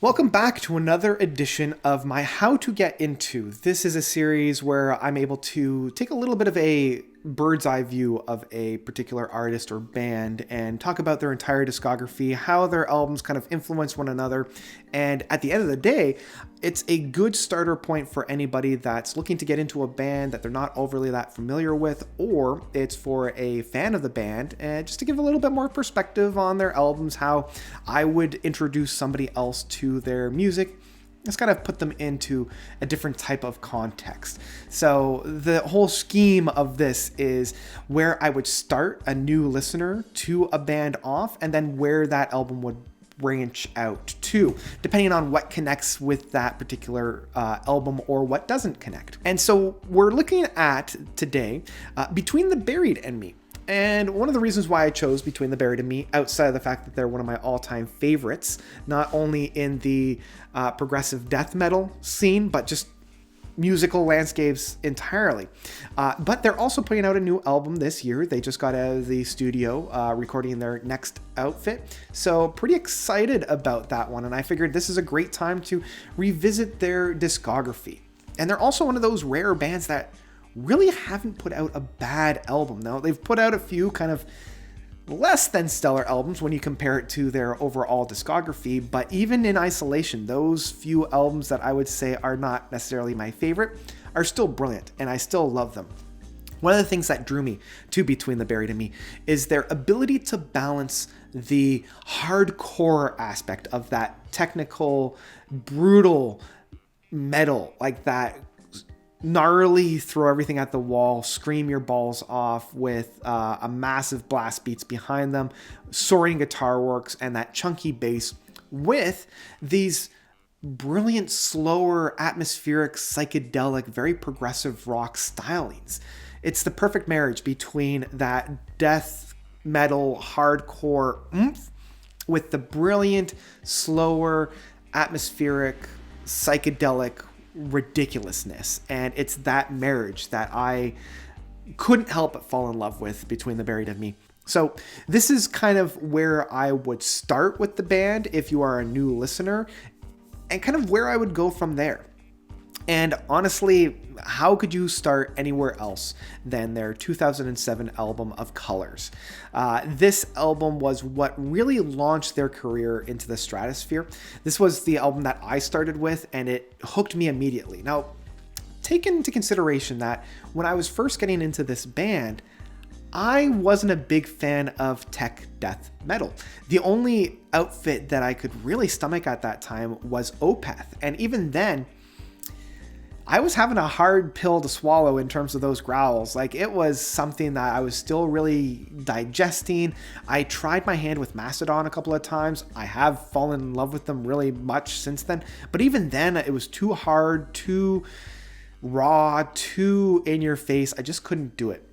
Welcome back to another edition of my How to Get Into. This is a series where I'm able to take a little bit of a bird's eye view of a particular artist or band and talk about their entire discography, how their albums kind of influence one another. And at the end of the day, it's a good starter point for anybody that's looking to get into a band that they're not overly that familiar with, or it's for a fan of the band and just to give a little bit more perspective on their albums, how I would introduce somebody else to their music. Let's kind of put them into a different type of context. So the whole scheme of this is where I would start a new listener to a band off, and then where that album would branch out to, depending on what connects with that particular album or what doesn't connect. And so we're looking at today Between the Buried and Me. And one of the reasons why I chose Between the Buried and Me, outside of the fact that they're one of my all-time favorites, not only in the progressive death metal scene, but just musical landscapes entirely. But they're also putting out a new album this year. They just got out of the studio recording their next outfit. So pretty excited about that one. And I figured this is a great time to revisit their discography. And they're also one of those rare bands that really haven't put out a bad album. Now, they've put out a few kind of less than stellar albums when you compare it to their overall discography, but even in isolation, those few albums that I would say are not necessarily my favorite are still brilliant, and I still love them. One of the things that drew me to Between the Buried and Me is their ability to balance the hardcore aspect of that technical, brutal metal, like that gnarly, throw everything at the wall, scream your balls off with a massive blast beats behind them, soaring guitar works, and that chunky bass with these brilliant, slower, atmospheric, psychedelic, very progressive rock stylings. It's the perfect marriage between that death metal, hardcore oomph with the brilliant, slower, atmospheric, psychedelic ridiculousness. And it's that marriage that I couldn't help but fall in love with Between the Buried and Me. So this is kind of where I would start with the band if you are a new listener, and kind of where I would go from there. And honestly, how could you start anywhere else than their 2007 album of Colors? This album was what really launched their career into the stratosphere. This was the album that I started with, and it hooked me immediately. Now, take into consideration that when I was first getting into this band, I wasn't a big fan of tech death metal. The only outfit that I could really stomach at that time was Opeth, and even then, I was having a hard pill to swallow in terms of those growls. Like, it was something that I was still really digesting. I tried my hand with Mastodon a couple of times. I have fallen in love with them really much since then. But even then, it was too hard, too raw, too in your face. I just couldn't do it.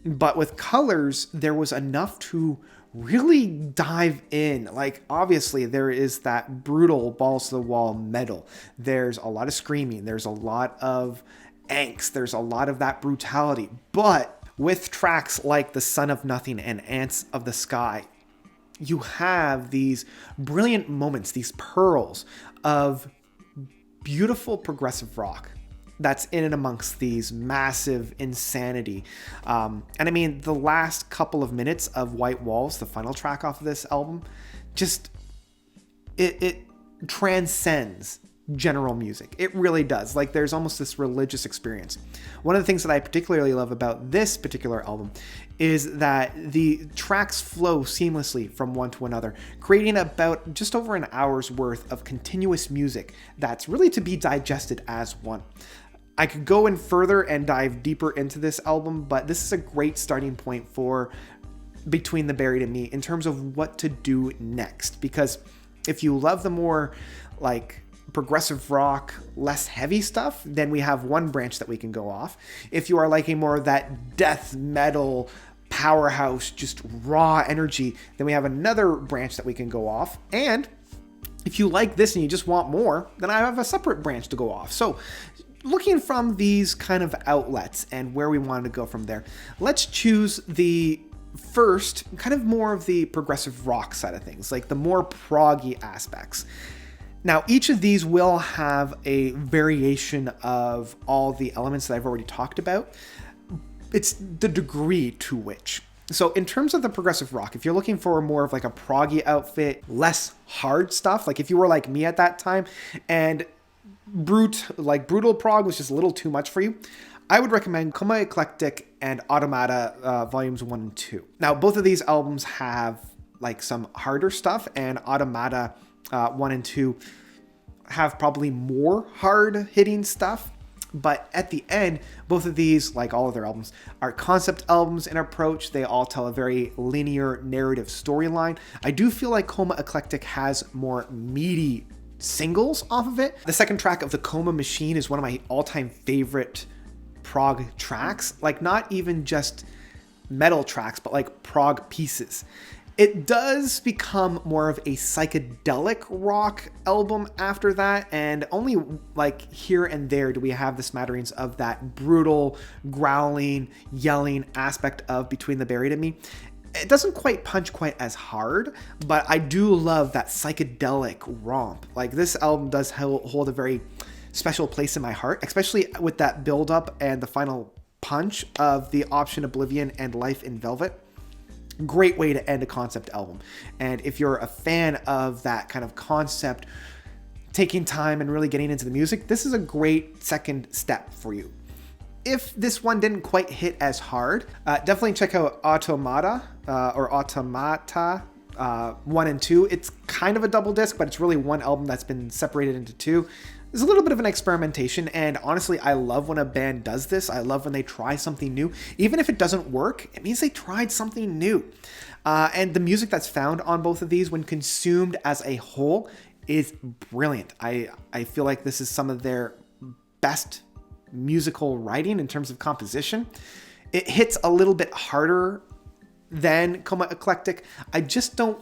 But with Colors, there was enough to really dive in. Like, obviously there is that brutal balls to the wall metal. There's a lot of screaming. There's a lot of angst. There's a lot of that brutality. But with tracks like The Son of Nothing and Ants of the Sky, you have these brilliant moments, these pearls of beautiful progressive rock that's in and amongst these massive insanity. And I mean, the last couple of minutes of White Walls, the final track off of this album, just, it transcends general music. It really does. Like, there's almost this religious experience. One of the things that I particularly love about this particular album is that the tracks flow seamlessly from one to another, creating about just over an hour's worth of continuous music that's really to be digested as one. I could go in further and dive deeper into this album, but this is a great starting point for Between the Buried and Me in terms of what to do next. Because if you love the more like progressive rock, less heavy stuff, then we have one branch that we can go off. If you are liking more of that death metal powerhouse, just raw energy, then we have another branch that we can go off. And if you like this and you just want more, then I have a separate branch to go off. So looking from these kind of outlets and where we wanted to go from there, let's choose the first, kind of more of the progressive rock side of things, like the more proggy aspects. Now, each of these will have a variation of all the elements that I've already talked about. It's the degree to which. So in terms of the progressive rock, if you're looking for more of like a proggy outfit, less hard stuff, like if you were like me at that time and brutal prog was just a little too much for you, I would recommend Coma Eclectic and Automata Volumes 1 and 2. Now, both of these albums have like some harder stuff, and Automata 1 and 2 have probably more hard-hitting stuff. But at the end, both of these, like all of their albums, are concept albums in approach. They all tell a very linear narrative storyline. I do feel like Coma Eclectic has more meaty singles off of it. The second track of The Coma Machine is one of my all-time favorite prog tracks. Like, not even just metal tracks, but like prog pieces. It does become more of a psychedelic rock album after that, and only like here and there do we have the smatterings of that brutal, growling, yelling aspect of Between the Buried and Me. It doesn't quite punch quite as hard, but I do love that psychedelic romp. Like, this album does hold a very special place in my heart, especially with that build up and the final punch of The Option, Oblivion, and Life in Velvet. Great way to end a concept album. And if you're a fan of that kind of concept, taking time and really getting into the music, this is a great second step for you. If this one didn't quite hit as hard, definitely check out Automata 1 and 2. It's kind of a double disc, but it's really one album that's been separated into two. There's a little bit of an experimentation, and honestly, I love when a band does this. I love when they try something new. Even if it doesn't work, it means they tried something new. And the music that's found on both of these, when consumed as a whole, is brilliant. I feel like this is some of their best musical writing in terms of composition. It hits a little bit harder than Coma Eclectic. I just don't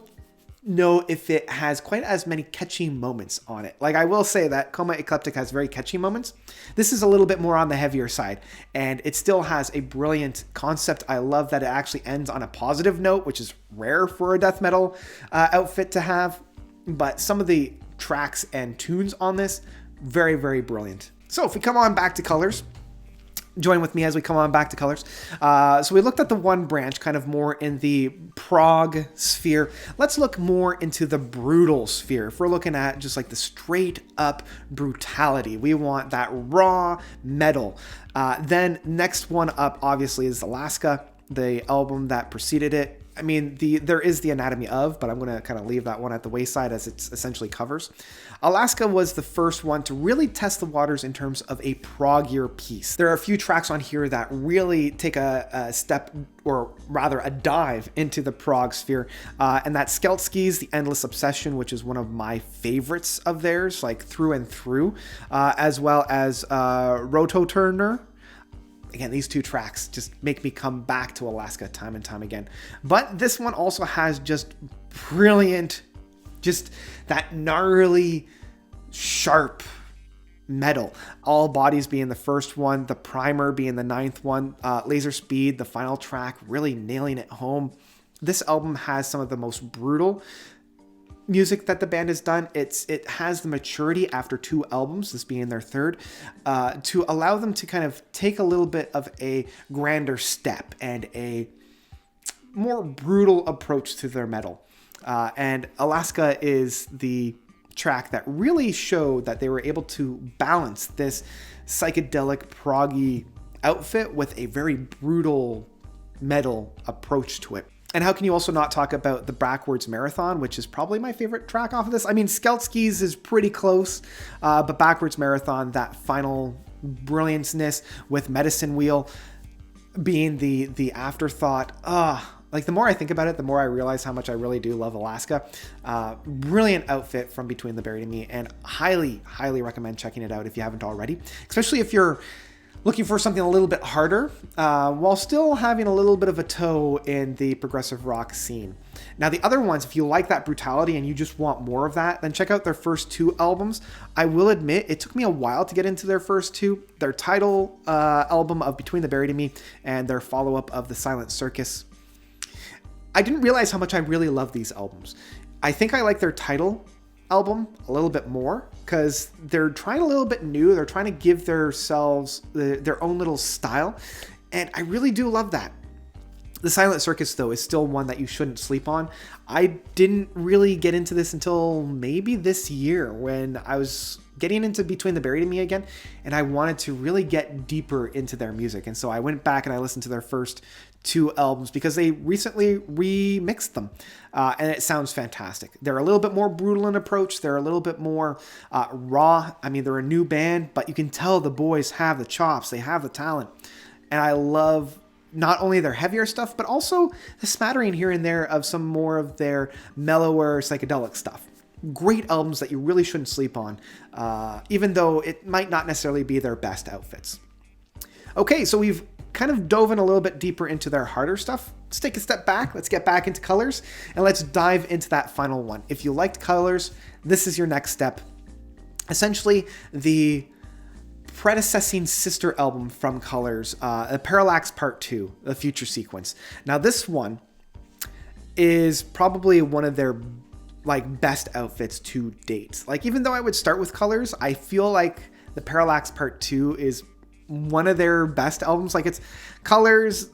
know if it has quite as many catchy moments on it. Like, I will say that Coma Eclectic has very catchy moments. This is a little bit more on the heavier side, and it still has a brilliant concept. I love that it actually ends on a positive note, which is rare for a death metal outfit to have. But some of the tracks and tunes on this, very, very brilliant. So if we come on back to Colors, join with me as we come on back to Colors. So we looked at the one branch, kind of more in the prog sphere. Let's look more into the brutal sphere. If we're looking at just like the straight up brutality, we want that raw metal. Then next one up, obviously, is Alaska, the album that preceded it. I mean, there is the Anatomy of, but I'm going to kind of leave that one at the wayside as it's essentially covers. Alaska was the first one to really test the waters in terms of a proggier piece. There are a few tracks on here that really take a step, or rather a dive into the prog sphere. And that's Skeltsky's The Endless Obsession, which is one of my favorites of theirs, like through and through, as well as Rototurner. Again, these two tracks just make me come back to Alaska time and time again. But this one also has just brilliant, just that gnarly, sharp metal. All Bodies being the first one, The Primer being the ninth one, Laser Speed, the final track, really nailing it home. This album has some of the most brutal music that the band has done. It has the maturity after two albums, this being their third, to allow them to kind of take a little bit of a grander step and a more brutal approach to their metal. And Alaska is the track that really showed that they were able to balance this psychedelic proggy outfit with a very brutal metal approach to it. And how can you also not talk about the Backwards Marathon, which is probably my favorite track off of this? I mean, Skeltsky's is pretty close, but Backwards Marathon, that final brillianceness with Medicine Wheel being the afterthought. Like, the more I think about it, the more I realize how much I really do love Alaska. Brilliant outfit from Between the Buried and Me, and highly, highly recommend checking it out if you haven't already, especially if you're looking for something a little bit harder, while still having a little bit of a toe in the progressive rock scene. Now, the other ones, if you like that brutality and you just want more of that, then check out their first two albums. I will admit, it took me a while to get into their first two. Their title album of Between the Buried and Me, and their follow-up of The Silent Circus. I didn't realize how much I really love these albums. I think I like their title album a little bit more because they're trying a little bit new. They're trying to give themselves their own little style. And I really do love that. The Silent Circus, though, is still one that you shouldn't sleep on. I didn't really get into this until maybe this year when I was getting into Between the Buried and Me again, and I wanted to really get deeper into their music. And so I went back and I listened to their first 2 albums because they recently remixed them, and it sounds fantastic. They're a little bit more brutal in approach. They're a little bit more raw. I mean, they're a new band, but you can tell the boys have the chops. They have the talent. And I love not only their heavier stuff, but also the smattering here and there of some more of their mellower psychedelic stuff. Great albums that you really shouldn't sleep on, even though it might not necessarily be their best outfits. Okay, so we've kind of dove in a little bit deeper into their harder stuff. Let's take a step back. Let's get back into Colors, and let's dive into that final one. If you liked Colors, this is your next step. Essentially, the predecessing sister album from Colors, Parallax Part 2, the Future Sequence. Now this one is probably one of their best outfits to date. Even though I would start with Colors, I feel like the Parallax Part 2 is one of their best albums. It's Colors,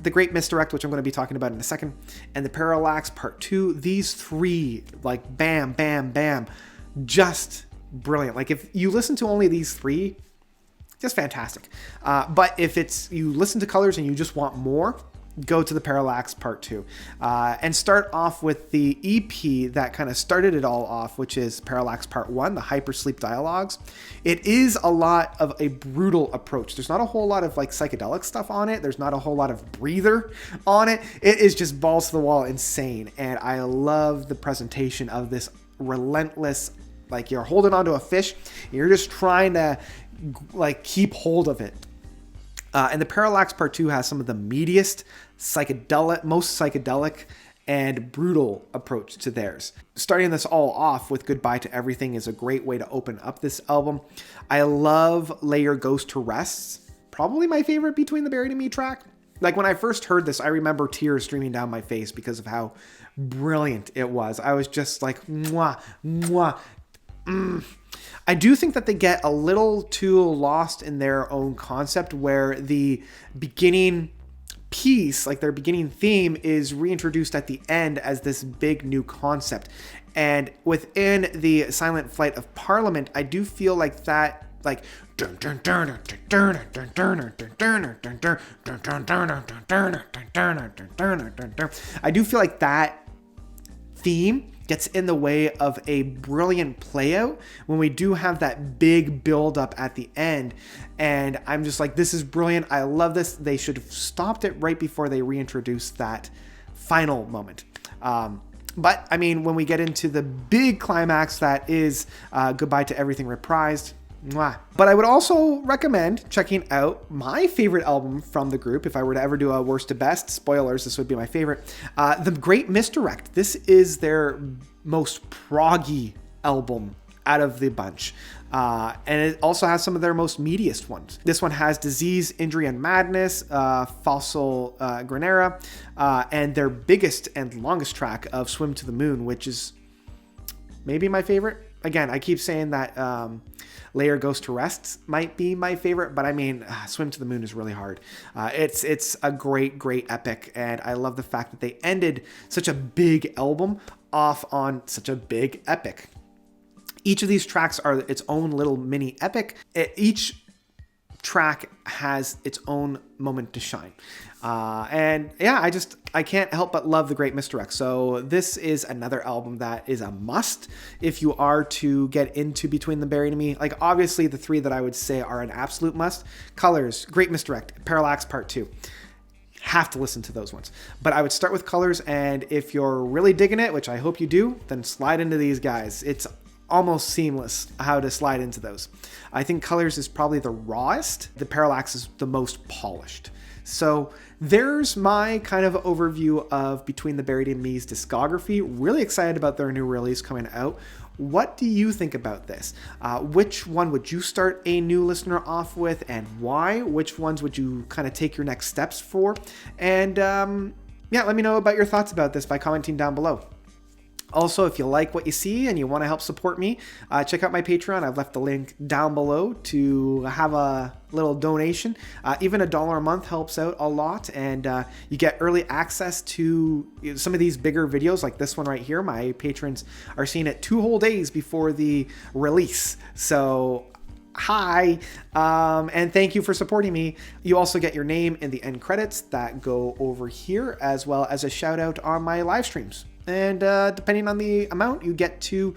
The Great Misdirect, which I'm going to be talking about in a second, and the Parallax Part 2. These 3, bam, bam, bam, just brilliant. If you listen to only these 3, just fantastic. But if you listen to Colors and you just want more, go to the Parallax Part 2. And start off with the EP that kind of started it all off, which is Parallax Part 1, the Hypersleep Dialogues. It is a lot of a brutal approach. There's not a whole lot of psychedelic stuff on it. There's not a whole lot of breather on it. It is just balls to the wall insane. And I love the presentation of this relentless, you're holding onto a fish. You're just trying to keep hold of it. And the Parallax Part 2 has some of the meatiest, most psychedelic and brutal approach to theirs. Starting this all off with Goodbye to Everything is a great way to open up this album. I love Lay Your Ghost to Rest, probably my favorite Between the Buried and Me track. When I first heard this, I remember tears streaming down my face because of how brilliant it was. I was just mwah, mwah. I do think that they get a little too lost in their own concept where the beginning piece, their beginning theme, is reintroduced at the end as this big new concept. And within the Silent Flight of Parliament, I do feel that I do feel like that theme gets in the way of a brilliant play out when we do have that big build up at the end. And I'm just this is brilliant. I love this. They should have stopped it right before they reintroduced that final moment. But I mean, when we get into the big climax that is Goodbye to Everything reprised, mwah. But I would also recommend checking out my favorite album from the group. If I were to ever do a worst to best, spoilers, this would be my favorite. The Great Misdirect. This is their most proggy album out of the bunch. And it also has some of their most meatiest ones. This one has Disease, Injury, and Madness, Fossil Granera, and their biggest and longest track of Swim to the Moon, which is maybe my favorite. Again, I keep saying that Lay Your Ghost to Rest might be my favorite, but I mean, Swim to the Moon is really hard. It's a great, great epic, and I love the fact that they ended such a big album off on such a big epic. Each of these tracks are its own little mini epic. Each track has its own moment to shine. And yeah, I can't help but love The Great Misdirect. So this is another album that is a must if you are to get into Between the Buried and Me. Obviously the 3 that I would say are an absolute must: Colors, Great Misdirect, Parallax Part 2. Have to listen to those ones. But I would start with Colors, and if you're really digging it, which I hope you do, then slide into these guys. It's almost seamless how to slide into those. I think Colors is probably the rawest. The Parallax is the most polished. So there's my kind of overview of Between the Buried and Me's discography. Really excited about their new release coming out. What do you think about this? Which one would you start a new listener off with, and why? Which ones would you kind of take your next steps for? And yeah, let me know about your thoughts about this by commenting down below. Also, if you like what you see and you want to help support me, check out my Patreon. I've left the link down below to have a little donation. Even $1 a month helps out a lot, and you get early access to some of these bigger videos like this one right here. My patrons are seeing it 2 whole days before the release. So hi, and thank you for supporting me. You also get your name in the end credits that go over here, as well as a shout out on my live streams. And depending on the amount, you get to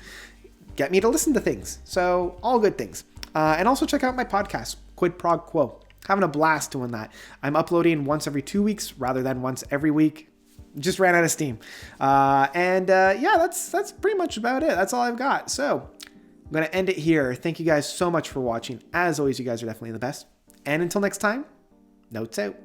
get me to listen to things. So all good things. And also check out my podcast, Quid Prog Quo. Having a blast doing that. I'm uploading once every 2 weeks rather than once every week. Just ran out of steam. Yeah, that's pretty much about it. That's all I've got. So I'm going to end it here. Thank you guys so much for watching. As always, you guys are definitely the best. And until next time, notes out.